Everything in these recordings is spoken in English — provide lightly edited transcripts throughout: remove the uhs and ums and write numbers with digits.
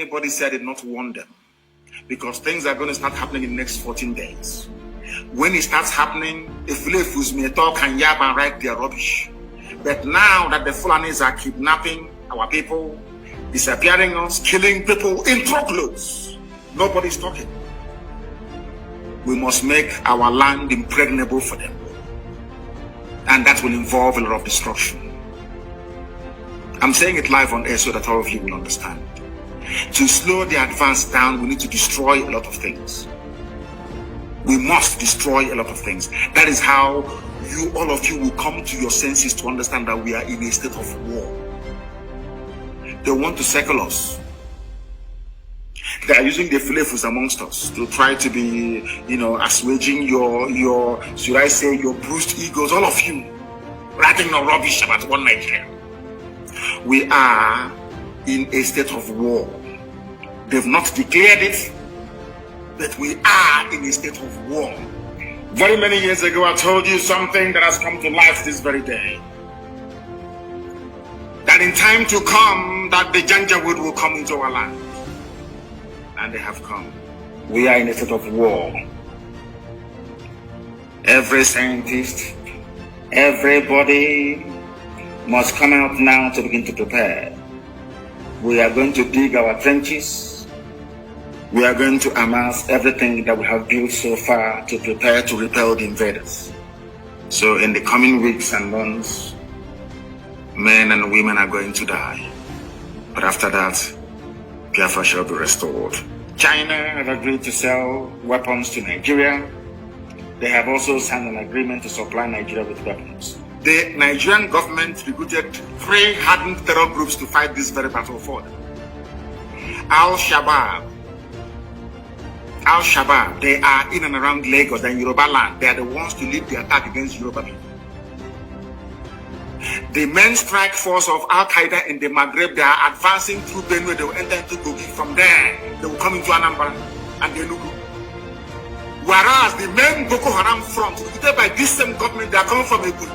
anybody said it, not warn them. Because things are going to start happening in the next 14 days. When it starts happening, if Fulefus may talk and yab and write their rubbish. But now that the Fulanis are kidnapping our people, disappearing us, killing people in truckloads, nobody's talking. We must make our land impregnable for them. And that will involve a lot of destruction. I'm saying it live on air so that all of you will understand. To slow the advance down, we need to destroy a lot of things. We must destroy a lot of things. That is how all of you will come to your senses to understand that we are in a state of war. They want to circle us. They are using the Fulefus amongst us to try to be, assuaging your, should I say, your bruised egos, all of you, writing no rubbish about one Nigeria. We are in a state of war. They've not declared it, but we are in a state of war. Very many years ago, I told you something that has come to life this very day. That in time to come, that the Janjaweed will come into our land. And they have come. We are in a state of war. Every scientist, everybody must come out now to begin to prepare. We are going to dig our trenches. We are going to amass everything that we have built so far to prepare to repel the invaders. So in the coming weeks and months, men and women are going to die. But after that, Biafra shall be restored. China have agreed to sell weapons to Nigeria. They have also signed an agreement to supply Nigeria with weapons. The Nigerian government recruited 3 hardened terror groups to fight this very battle for them. Al-Shabaab, they are in and around Lagos and Yoruba land. They are the ones to lead the attack against Yoruba people. The main strike force of Al-Qaeda in the Maghreb, they are advancing through Benue. They will enter into Kogi. From there, they will come into Anambra and Enugu. Whereas the main Boko Haram front, led by this same government, they are coming from Enugu.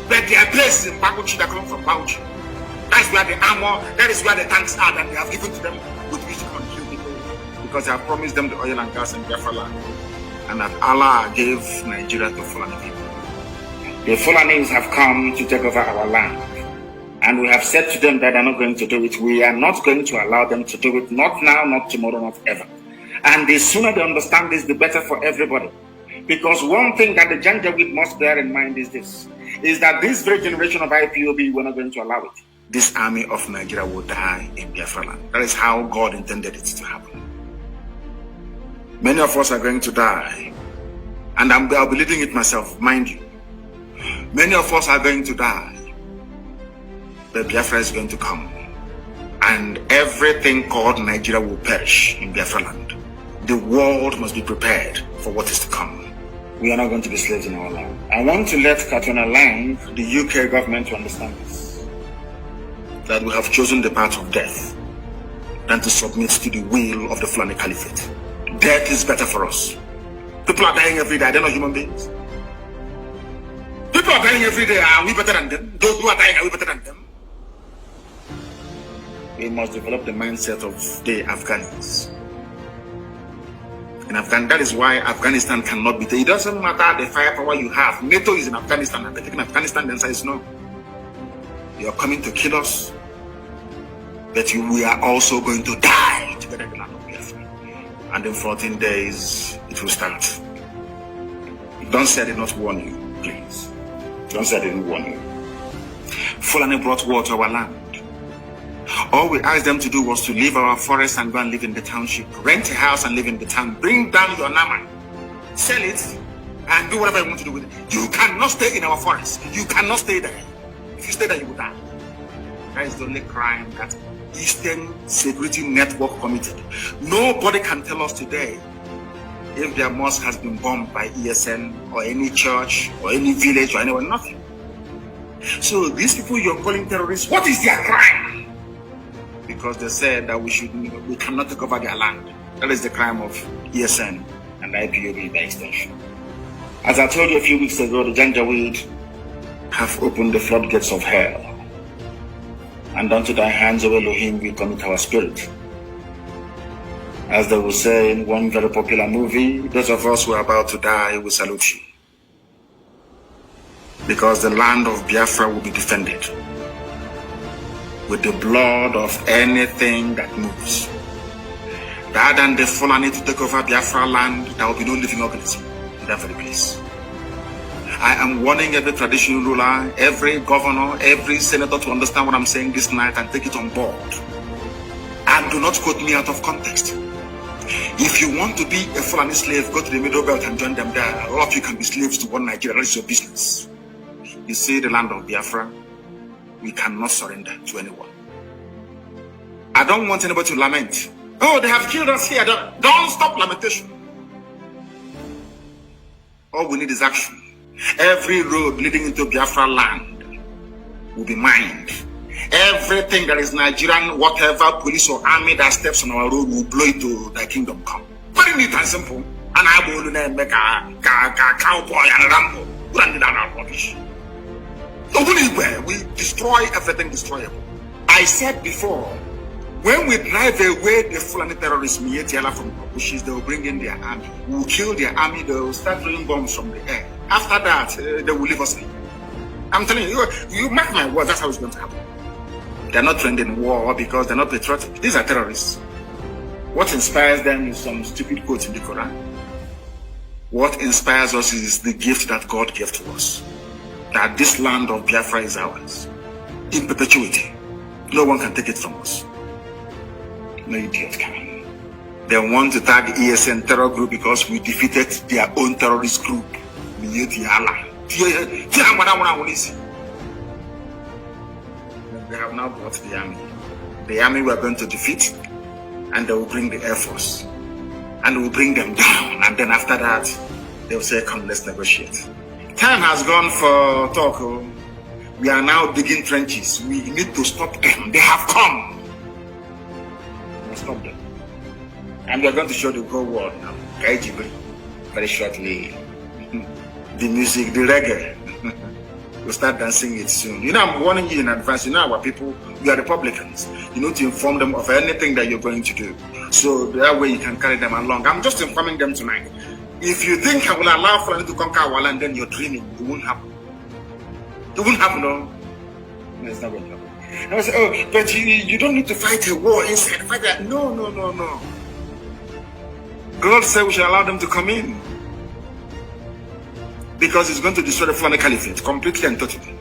But their base is in Bauchi, they are coming from Bauchi. That's where the armor, that is where the tanks are that they have given to them with which to kill people. Because they have promised them the oil and gas in Biafra land. And that Allah gave Nigeria to Fulani people. The Fulanis have come to take over our land. And we have said to them that they're not going to do it. We are not going to allow them to do it. Not now, not tomorrow, not ever. And the sooner they understand this, the better for everybody. Because one thing that the Janjaweed must bear in mind is this. Is that this very generation of IPOB, we're not going to allow it. This army of Nigeria will die in Biafra land. That is how God intended it to happen. Many of us are going to die. And I'll be leading it myself, mind you. Many of us are going to die. But Biafra is going to come. And everything called Nigeria will perish in Biafra land. The world must be prepared for what is to come. We are not going to be slaves in our land. I want to let Katona line, the UK government, to understand this. That we have chosen the path of death than to submit to the will of the Fulani Caliphate. Death is better for us. People are dying every day. They're not human beings. People are dying every day. Are we better than them? Those who are dying, are we better than them? We must develop the mindset of the Afghans. In Afghanistan, that is why Afghanistan cannot be taken. It doesn't matter the firepower you have. NATO is in Afghanistan, and they're taking Afghanistan, then says no. You are coming to kill us, but we are also going to die together in the land of Biafra. And in 14 days, it will start. Don't say I did not warn you, please. Don't say I didn't warn you. Fulani brought war to our land. All we asked them to do was to leave our forest and go and live in the township. Rent a house and live in the town. Bring down your nama. Sell it and do whatever you want to do with it. You cannot stay in our forest. You cannot stay there. If you stay there, you will die. That is the only crime that Eastern Security Network committed. Nobody can tell us today if their mosque has been bombed by ESN or any church or any village or anyone. Nothing. So these people you're calling terrorists, what is their crime? Because they said that we cannot take over their land. That is the crime of ESN and IPOB by extension. As I told you a few weeks ago, the Janjaweed have opened the floodgates of hell. And unto thy hands, O Elohim, we commit our spirit. As they will say in one very popular movie, those of us who are about to die will salute you. Because the land of Biafra will be defended with the blood of anything that moves. Rather than the Fulani to take over Biafra land, there will be no living organism in that very place. I am warning every traditional ruler, every governor, every senator to understand what I'm saying this night and take it on board. And do not quote me out of context. If you want to be a Fulani slave, go to the Middle Belt and join them there. All of you can be slaves to one Nigeria. That is your business. You see, the land of Biafra, we cannot surrender to anyone. I don't want anybody to lament. Oh, they have killed us here. Don't stop lamentation. All we need is action. Every road leading into Biafra land will be mined. Everything that is Nigerian, whatever police or army that steps on our road will blow it to thy kingdom come. Very neat and simple. And I will make a cowboy and Rambo. Rubbish. We destroy everything destroyable. I said before, when we drive away the Fulani terrorists, from bushes, they will bring in their army. We will kill their army, they will start throwing bombs from the air. After that, they will leave us in. I'm telling you, you mark my words, that's how it's going to happen. They're not trained in war because they're not patriotic. These are terrorists. What inspires them is some stupid quotes in the Quran. What inspires us is the gift that God gave to us. That this land of Biafra is ours. In perpetuity. No one can take it from us. No idiot can. They want to tag ESN terror group because we defeated their own terrorist group. They have now brought the army. The army we are going to defeat, and they will bring the Air Force. And they will bring them down. And then after that, they will say, come, let's negotiate. Time has gone for talk. We are now digging trenches. We need to stop them. They have come. We'll stop them. And we are going to show the whole world now. Very shortly. The music, the reggae. We'll start dancing it soon. You know, I'm warning you in advance. You know, our people, we are Republicans. You need to inform them of anything that you're going to do. So that way you can carry them along. I'm just informing them tonight. If you think I will allow Fulani to conquer our land, then you're dreaming. It won't happen. It won't happen, no. No, it's not going to happen. I was say, oh, but you don't need to fight a war inside. Fight that. No. God said we should allow them to come in. Because it's going to destroy the Fulani Caliphate completely and totally.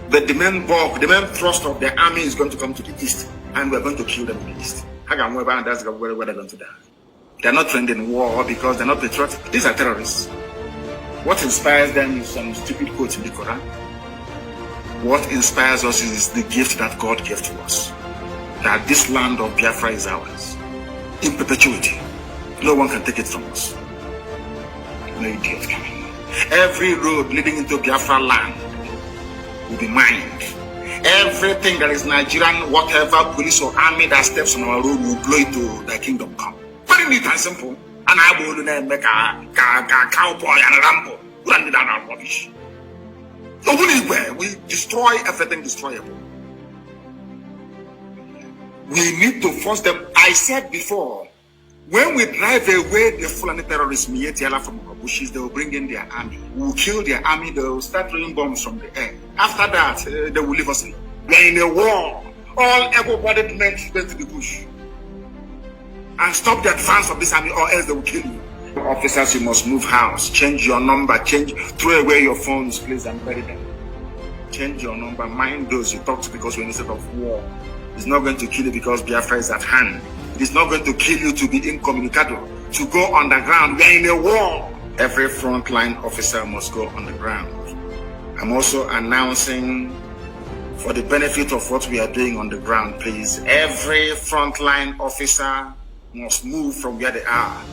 But the main bulk, the main thrust of the army is going to come to the east. And we're going to kill them in the east. And that's where they're going to die. They're not trained in war because they're not patriotic. These are terrorists. What inspires them is some stupid quotes in the Quran. What inspires us is the gift that God gave to us. That this land of Biafra is ours. In perpetuity. No one can take it from us. No idiot can. Every road leading into Biafra land will be mined. Everything that is Nigerian, whatever police or army that steps on our road will blow it to thy kingdom come. Very neat and simple. And I will make a cowboy and Rambo. Rubbish. We destroy everything destroyable. We need to force them. I said before, when we drive away the Fulani terrorists, from our bushes, they will bring in their army. We will kill their army, they will start throwing bombs from the air. After that, they will leave us in. We are in a war. All able-bodied men should go to the bush. And stop the advance of this army, or else they will kill you. Officers, you must move house. Change your number. Throw away your phones, please, and bury them. Change your number. Mind those you talk to because we're in a state of war. It's not going to kill you because Biafra is at hand. It's not going to kill you to be incommunicado, to go underground. We are in a war. Every frontline officer must go underground. I'm also announcing, for the benefit of what we are doing on the ground, please, every frontline officer must move from where they are.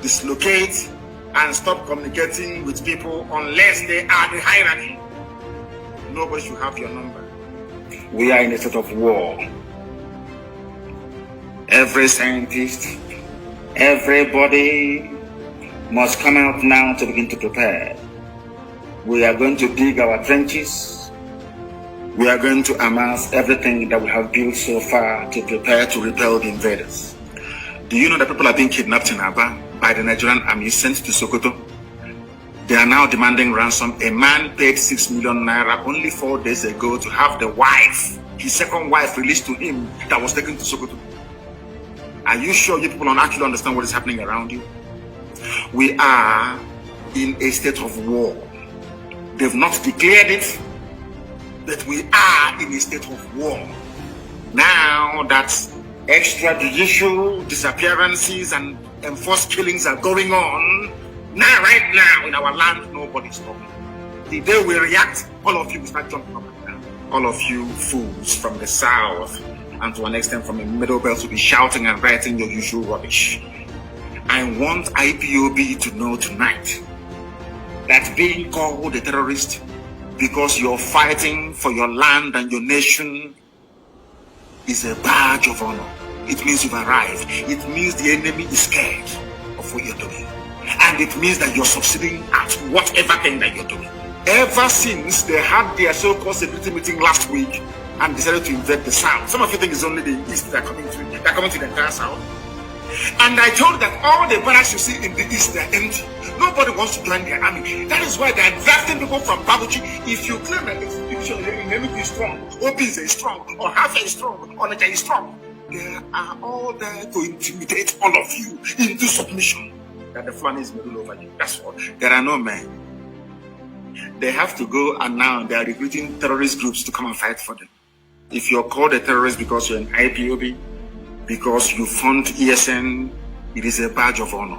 Dislocate and stop communicating with people unless they are the hierarchy. Nobody should have your number. We are in a state of war. Every scientist, everybody must come out now to begin to prepare. We are going to dig our trenches. We are going to amass everything that we have built so far to prepare to repel the invaders. Do you know that people are being kidnapped in Aba by the Nigerian army sent to Sokoto? They are now demanding ransom. A man paid 6 million naira only 4 days ago to have the wife, his second wife, released to him that was taken to Sokoto. Are you sure you people don't actually understand what is happening around you? We are in a state of war. They've not declared it, but we are in a state of war. Now that extrajudicial disappearances and enforced killings are going on, right now in our land, nobody's talking. The day we react, all of you will start jumping up and down. All of you fools from the south and to an extent from the middle belt will be shouting and writing your usual rubbish. I want IPOB to know tonight that being called a terrorist because you're fighting for your land and your nation is a badge of honor. It means you've arrived. It means the enemy is scared of what you're doing. And it means that you're succeeding at whatever thing that you're doing. Ever since they had their so-called security meeting last week and decided to invade the south, some of you think it's only the east that are coming to the entire south. And I told that all the barracks you see in the east, they're empty. Nobody wants to join their army. That is why they're drafting people from Babuchi. If you claim that the enemy is strong, Obis is strong, or Hafa is strong, or Naja is strong, they are all there to intimidate all of you into submission. That the Fulanis may rule over you. That's all. There are no men. They have to go, and now they are recruiting terrorist groups to come and fight for them. If you're called a terrorist because you're an IPOB, because you fund ESN, it is a badge of honor.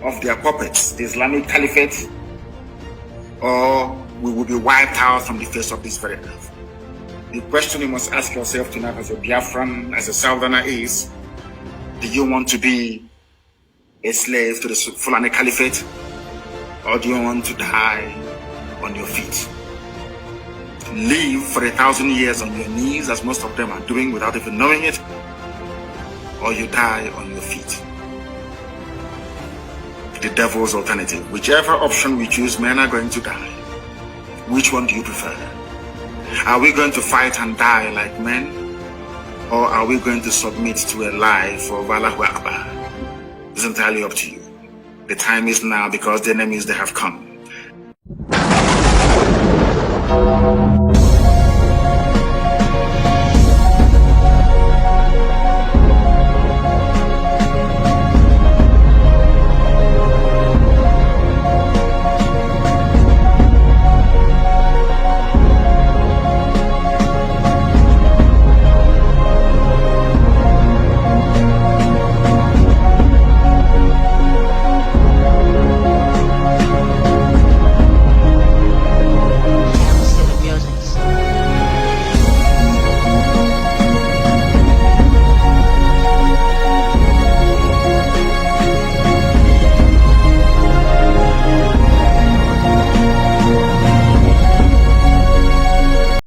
Of their puppets, the Islamic Caliphate, or we will be wiped out from the face of this very earth. The question you must ask yourself tonight as a Biafran, as a Southerner is, do you want to be a slave to the Fulani Caliphate, or do you want to die on your feet? Live for 1,000 years on your knees, as most of them are doing without even knowing it, or you die on your feet. The devil's alternative. Whichever option we choose, men are going to die. Which one do you prefer? Are we going to fight and die like men? Or are we going to submit to a lie for Allahu Akbar? It's entirely up to you. The time is now because the enemies, they have come.